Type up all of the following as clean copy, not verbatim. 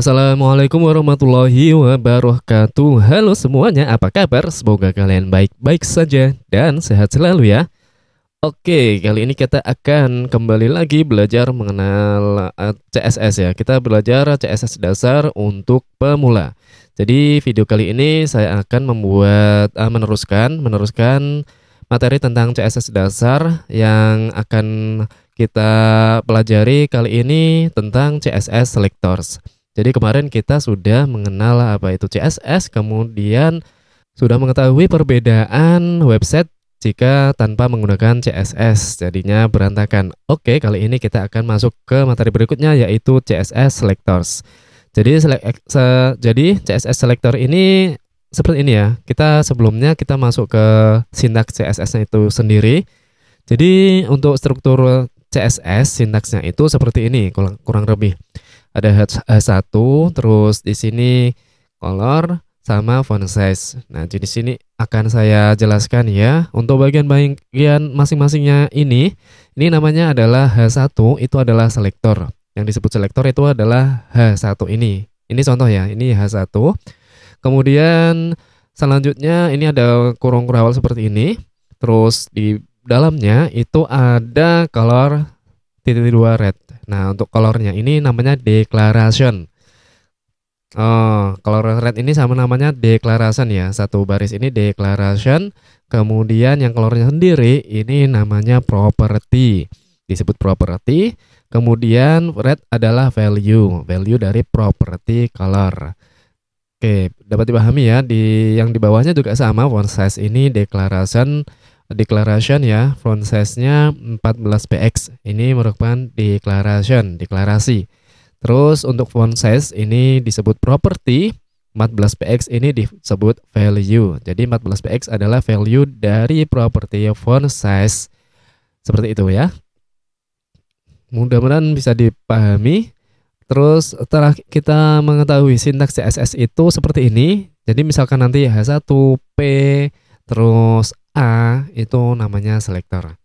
Assalamualaikum warahmatullahi wabarakatuh. Halo semuanya, apa kabar? Semoga kalian baik-baik saja dan sehat selalu ya. Oke, kali ini kita akan kembali lagi belajar mengenal CSS ya. Kita belajar CSS dasar untuk pemula. Jadi video kali ini saya akan meneruskan materi tentang CSS dasar yang akan kita pelajari kali ini tentang CSS selectors. Jadi kemarin kita sudah mengenal apa itu CSS, kemudian sudah mengetahui perbedaan website jika tanpa menggunakan CSS, jadinya berantakan. Oke, kali ini kita akan masuk ke materi berikutnya yaitu CSS selectors. Jadi CSS selector ini seperti ini ya. Sebelumnya kita masuk ke sintaks CSS-nya itu sendiri. Jadi untuk struktur CSS sintaksnya itu seperti ini kurang lebih. Ada H1, terus di sini color sama font size. Nah, di sini akan saya jelaskan ya. Untuk bagian masing-masingnya ini namanya adalah H1, itu adalah selektor. Yang disebut selektor itu adalah H1 ini. Ini contoh ya, ini H1. Kemudian selanjutnya ini ada kurung kurawal seperti ini. Terus di dalamnya itu ada color titik 2 red. Nah, untuk colornya ini namanya declaration. Oh, color red ini sama namanya declaration ya. Satu baris ini declaration. Kemudian yang colornya sendiri ini namanya property. Disebut property. Kemudian red adalah value dari property color. Oke, dapat dipahami ya. Yang di bawahnya juga sama, font size ini declaration ya, font size-nya 14px. Ini merupakan deklarasi. Terus untuk font size ini disebut property, 14px ini disebut value. Jadi 14px adalah value dari property font size. Seperti itu ya. Mudah-mudahan bisa dipahami. Terus setelah kita mengetahui sintaks CSS itu seperti ini. Jadi misalkan nanti H1, P, terus A itu namanya selektor.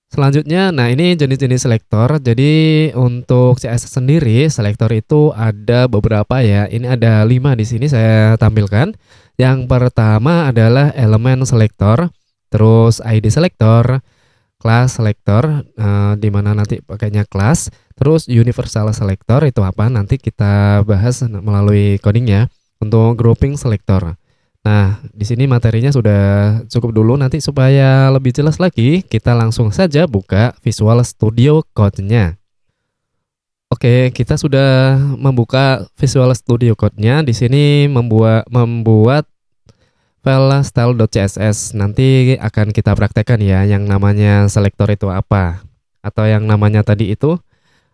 Selanjutnya, nah ini jenis-jenis selektor. Jadi untuk CSS sendiri, selektor itu ada beberapa ya. Ini ada 5 di sini saya tampilkan. Yang pertama adalah elemen selektor, terus ID selektor, class selektor, di mana nanti pakainya class, terus universal selektor itu apa? Nanti kita bahas melalui codingnya. Untuk grouping selektor. Nah, di sini materinya sudah cukup dulu. Nanti supaya lebih jelas lagi, kita langsung saja buka Visual Studio Code-nya. Oke, kita sudah membuka Visual Studio Code-nya. Di sini membuat file style.css. Nanti akan kita praktekkan ya, yang namanya selektor itu apa. Atau yang namanya tadi itu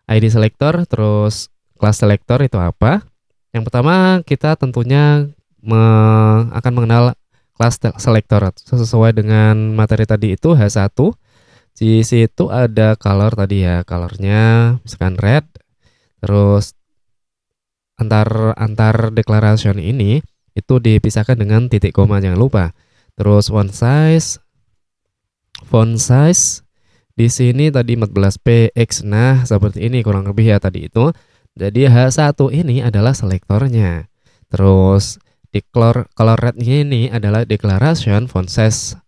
ID selektor, terus class selektor itu apa. Yang pertama, kita tentunya akan mengenal class selector sesuai dengan materi tadi itu H1. Di situ ada color tadi ya, colornya misalkan red. Terus antar declaration ini itu dipisahkan dengan titik koma, jangan lupa. Terus font size di sini tadi 14px. Nah, seperti ini kurang lebih ya tadi itu. Jadi H1 ini adalah selektornya. Terus color red ini adalah declaration, font size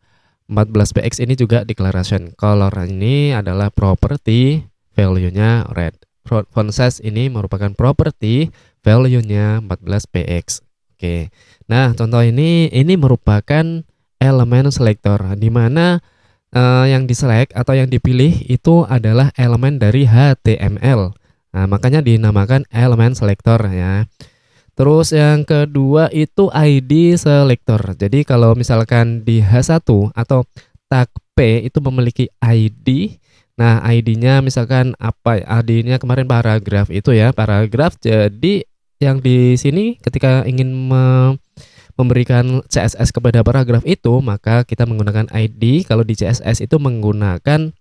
14px ini juga declaration. Color ini adalah property, value-nya red. Font size ini merupakan property, value-nya 14px. Oke. Nah, contoh ini merupakan elemen selektor di mana yang diselect atau yang dipilih itu adalah elemen dari HTML. Nah, makanya dinamakan elemen selektor ya. Terus yang kedua itu ID selektor. Jadi kalau misalkan di H1 atau tag P itu memiliki ID. Nah, ID-nya misalkan apa? ID-nya kemarin paragraf itu ya, paragraf. Jadi yang di sini ketika ingin memberikan CSS kepada paragraf itu, maka kita menggunakan ID. Kalau di CSS itu menggunakan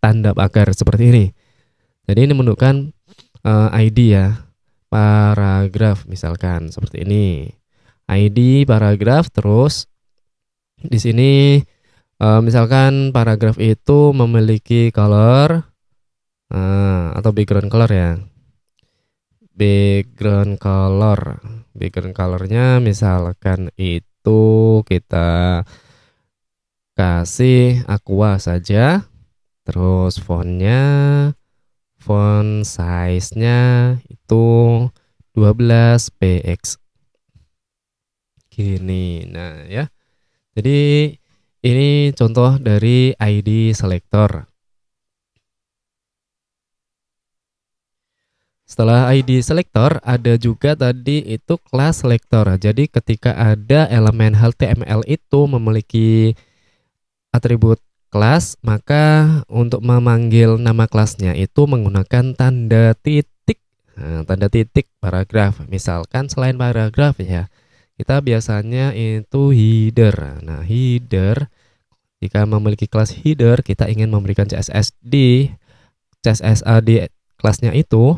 tanda pagar seperti ini. Jadi ini menunjukkan ID ya. Paragraf misalkan seperti ini, ID paragraf. Terus di sini misalkan paragraf itu memiliki color atau background color ya. background color. Background colornya misalkan itu kita kasih aqua saja. Terus font size-nya itu 12px. Gini. Nah, ya. Jadi ini contoh dari ID selector. Setelah ID selector, ada juga tadi itu class selector. Jadi ketika ada elemen HTML itu memiliki atribut kelas, maka untuk memanggil nama kelasnya itu menggunakan tanda titik. Nah, tanda titik paragraf. Misalkan selain paragraf ya, kita biasanya itu header. Nah, header, jika memiliki kelas header, kita ingin memberikan CSS di kelasnya itu,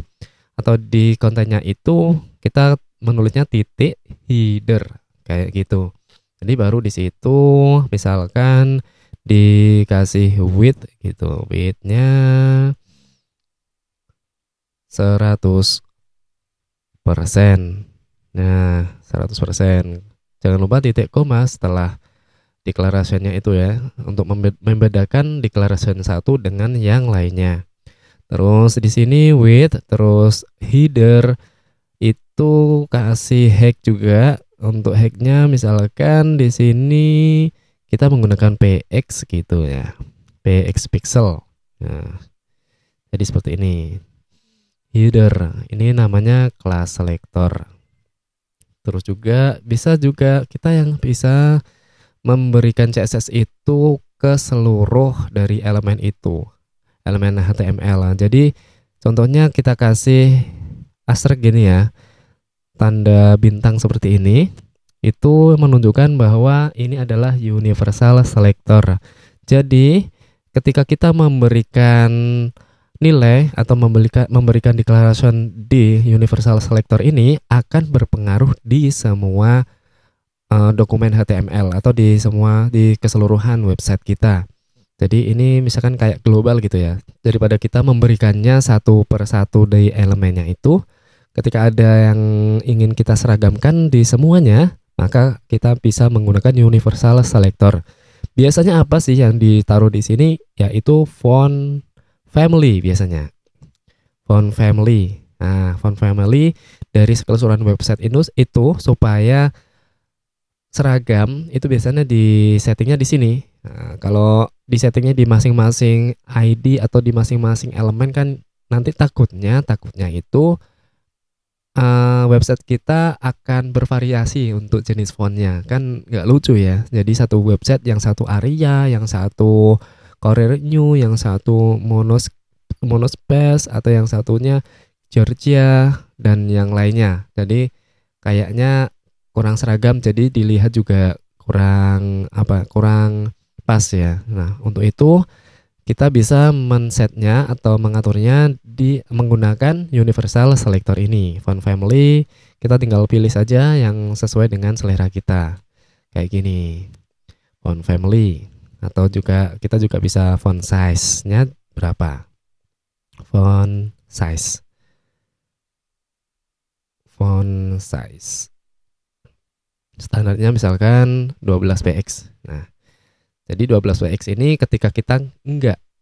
atau di kontennya itu, kita menulisnya titik header kayak gitu. Jadi baru di situ misalkan dikasih width gitu, width-nya 100%. Nah, 100%. Jangan lupa titik koma setelah declaration-nya itu ya, untuk membedakan declaration satu dengan yang lainnya. Terus di sini width, terus header itu kasih hack juga. Untuk hacknya misalkan di sini kita menggunakan px gitu ya, px pixel. Nah, jadi seperti ini. Header ini namanya class selector. Terus juga bisa juga kita yang bisa memberikan CSS itu ke seluruh dari elemen itu, elemen HTML. Jadi contohnya kita kasih asterisk gini ya, tanda bintang seperti ini, itu menunjukkan bahwa ini adalah universal selector. Jadi ketika kita memberikan nilai atau memberikan declaration di universal selector ini akan berpengaruh di semua dokumen HTML atau di keseluruhan website kita. Jadi ini misalkan kayak global gitu ya. Daripada kita memberikannya satu per satu dari elemennya itu, ketika ada yang ingin kita seragamkan di semuanya, maka kita bisa menggunakan universal selector. Biasanya apa sih yang ditaruh di sini? Yaitu font family biasanya. Font family. Nah, font family dari keseluruhan website itu supaya seragam itu biasanya di settingnya di sini. Nah, kalau di settingnya di masing-masing ID atau di masing-masing elemen kan nanti takutnya itu website kita akan bervariasi untuk jenis fontnya, kan nggak lucu ya. Jadi satu website yang satu Aria, yang satu Courier New, yang satu Monospace, atau yang satunya Georgia dan yang lainnya. Jadi kayaknya kurang seragam, jadi dilihat juga kurang pas ya. Nah, untuk itu kita bisa men-setnya atau mengaturnya menggunakan universal selector ini. Font family kita tinggal pilih saja yang sesuai dengan selera kita. Kayak gini. Font family, atau juga kita juga bisa font size-nya berapa. Font size. Standarnya misalkan 12px. Nah, jadi 12px ini ketika kita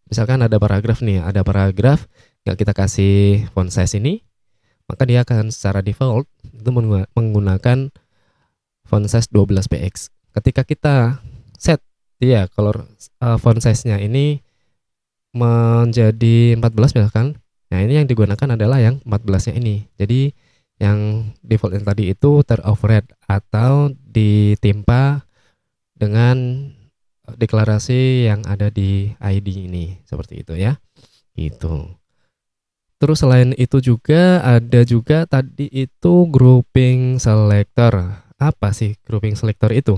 misalkan ada paragraf nggak kita kasih font size ini, maka dia akan secara default itu menggunakan font size 12px. Ketika kita set dia color font size-nya ini menjadi 14 misalkan, nah ini yang digunakan adalah yang 14-nya ini. Jadi yang default yang tadi itu teroverride atau ditimpa dengan deklarasi yang ada di ID ini, seperti itu ya. Gitu. Terus selain itu juga ada juga tadi itu grouping selector. Apa sih grouping selector itu?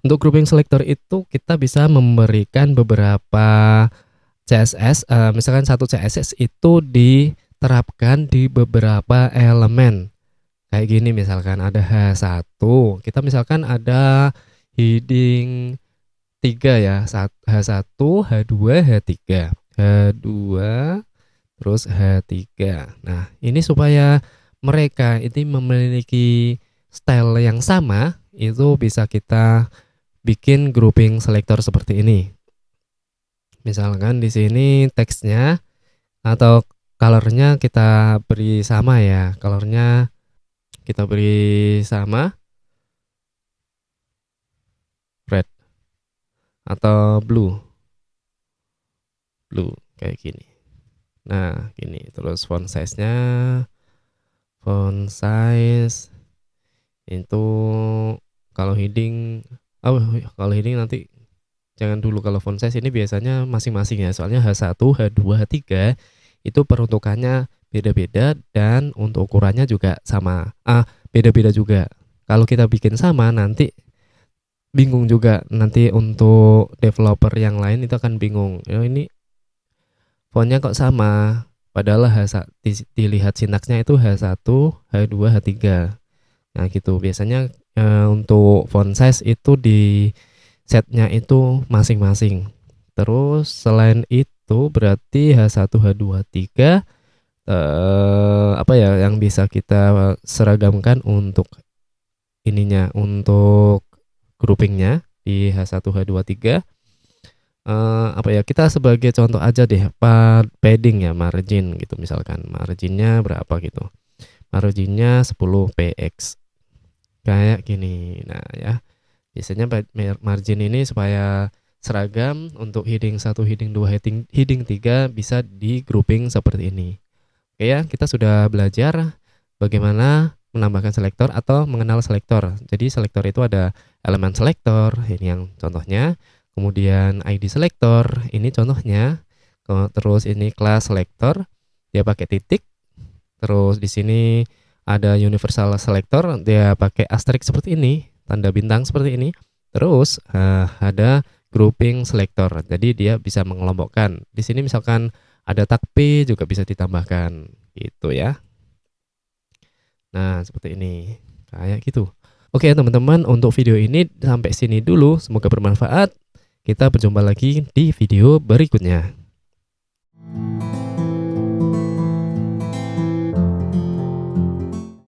Untuk grouping selector itu kita bisa memberikan beberapa CSS, misalkan satu CSS itu diterapkan di beberapa elemen. Kayak gini misalkan ada H1, kita misalkan ada heading 3 ya, H1, H2, H3. H2, terus H3. Nah, ini supaya mereka itu memiliki style yang sama, itu bisa kita bikin grouping selektor seperti ini. Misalkan di sini teksnya atau colornya kita beri sama ya, colornya kita beri sama red atau blue kayak gini. Nah, gini. Terus font size-nya, font size itu kalau heading, kalau heading nanti jangan dulu. Kalau font size ini biasanya masing-masing ya, soalnya H1, H2, H3 itu peruntukannya beda-beda dan untuk ukurannya juga sama. Beda-beda juga. Kalau kita bikin sama nanti bingung juga, nanti untuk developer yang lain itu akan bingung. Ini fontnya kok sama, padahal dilihat sintaksnya itu H1, H2, H3. Nah gitu, biasanya untuk font size itu di setnya itu masing-masing. Terus selain itu berarti H1, H2, H3 apa ya yang bisa kita seragamkan untuk ininya, untuk groupingnya di H1, H2, H3. Apa ya, kita sebagai contoh aja deh, padding ya, margin gitu, misalkan marginnya berapa gitu, marginnya 10 px kayak gini. Nah ya, biasanya margin ini supaya seragam untuk heading 1, heading 2, heading 3 bisa di grouping seperti ini. Oke ya, kita sudah belajar bagaimana menambahkan selektor atau mengenal selektor. Jadi selektor itu ada elemen selektor, ini yang contohnya. Kemudian ID selektor, ini contohnya. Terus ini kelas selektor, dia pakai titik. Terus di sini ada universal selektor, dia pakai asterisk seperti ini, tanda bintang seperti ini. Terus ada grouping selektor, jadi dia bisa mengelompokkan. Di sini misalkan ada tag P juga bisa ditambahkan, gitu ya. Nah, seperti ini, kayak gitu. Oke teman-teman, untuk video ini sampai sini dulu, semoga bermanfaat. Kita berjumpa lagi di video berikutnya.